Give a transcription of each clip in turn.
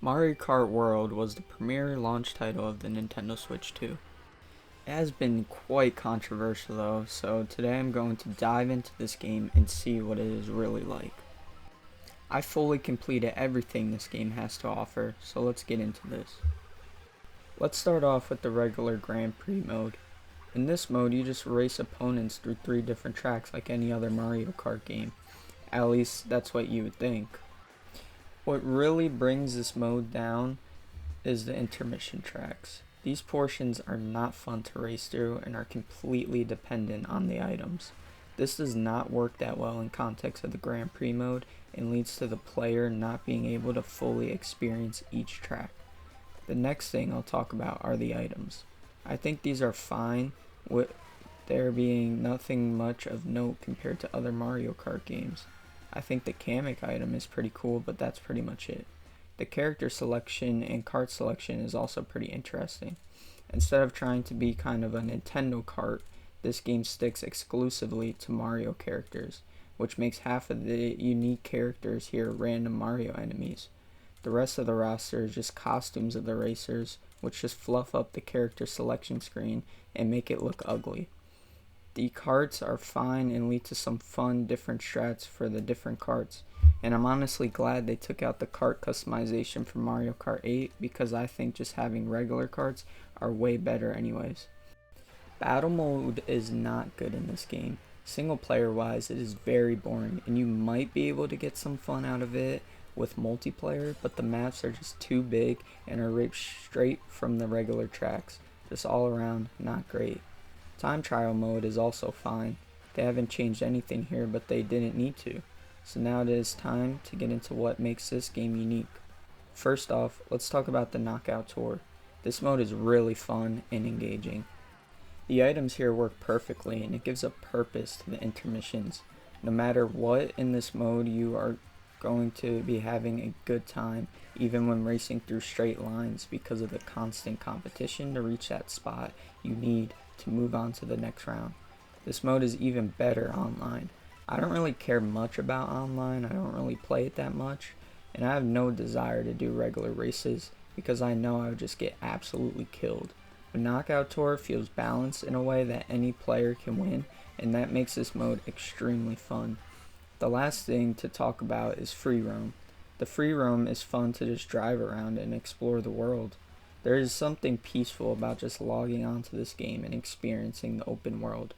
Mario Kart World was the premier launch title of the Nintendo Switch 2. It has been quite controversial though, so today I'm going to dive into this game and see what it is really like. I fully completed everything this game has to offer, so let's get into this. Let's start off with the regular Grand Prix mode. In this mode, you just race opponents through 3 different tracks like any other Mario Kart game. At least that's what you would think. What really brings this mode down is the intermission tracks. These portions are not fun to race through and are completely dependent on the items. This does not work that well in context of the Grand Prix mode and leads to the player not being able to fully experience each track. The next thing I'll talk about are the items. I think these are fine, with there being nothing much of note compared to other Mario Kart games. I think the Kamek item is pretty cool, but that's pretty much it. The character selection and kart selection is also pretty interesting. Instead of trying to be kind of a Nintendo kart, this game sticks exclusively to Mario characters, which makes half of the unique characters here random Mario enemies. The rest of the roster is just costumes of the racers, which just fluff up the character selection screen and make it look ugly. The karts are fine and lead to some fun different strats for the different karts, and I'm honestly glad they took out the kart customization from Mario Kart 8 because I think just having regular karts are way better anyways. Battle mode is not good in this game. Single player wise, it is very boring and you might be able to get some fun out of it with multiplayer, but the maps are just too big and are ripped straight from the regular tracks. Just all around not great. Time trial mode is also fine. They haven't changed anything here, but they didn't need to. So now it is time to get into what makes this game unique. First off, let's talk about the Knockout Tour. This mode is really fun and engaging. The items here work perfectly and it gives a purpose to the intermissions. No matter what in this mode, you are going to be having a good time even when racing through straight lines because of the constant competition to reach that spot you need to move on to the next round. This mode is even better online. I don't really care much about online, I don't really play it that much, and I have no desire to do regular races because I know I would just get absolutely killed. The Knockout Tour feels balanced in a way that any player can win, and that makes this mode extremely fun. The last thing to talk about is free roam. The free roam is fun to just drive around and explore the world. There is something peaceful about just logging onto this game and experiencing the open world.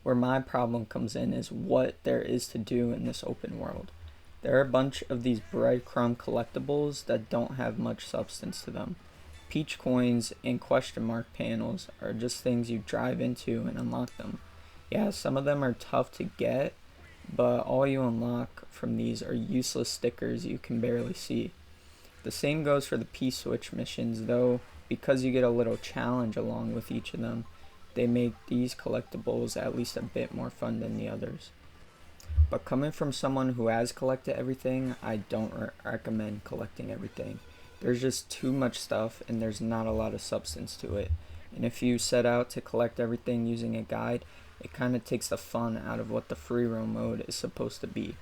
Where my problem comes in is what there is to do in this open world. There are a bunch of these breadcrumb collectibles that don't have much substance to them. Peach coins and question mark panels are just things you drive into and unlock them. Yeah, some of them are tough to get, but all you unlock from these are useless stickers you can barely see. The same goes for the P-Switch missions, though because you get a little challenge along with each of them, they make these collectibles at least a bit more fun than the others. But coming from someone who has collected everything, I don't recommend collecting everything. There's just too much stuff and there's not a lot of substance to it. And if you set out to collect everything using a guide, it kind of takes the fun out of what the free roam mode is supposed to be.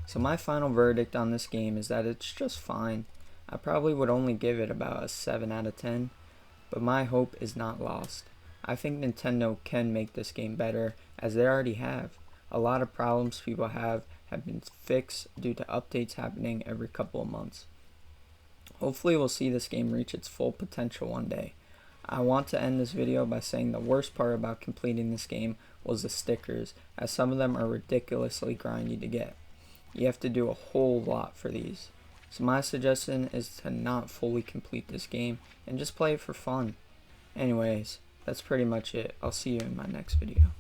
So my final verdict on this game is that it's just fine. I probably would only give it about a 7 out of 10, but my hope is not lost. I think Nintendo can make this game better, as they already have. A lot of problems people have been fixed due to updates happening every couple of months. Hopefully we'll see this game reach its full potential one day. I want to end this video by saying the worst part about completing this game was the stickers, as some of them are ridiculously grindy to get. You have to do a whole lot for these. So my suggestion is to not fully complete this game and just play it for fun. Anyways, that's pretty much it. I'll see you in my next video.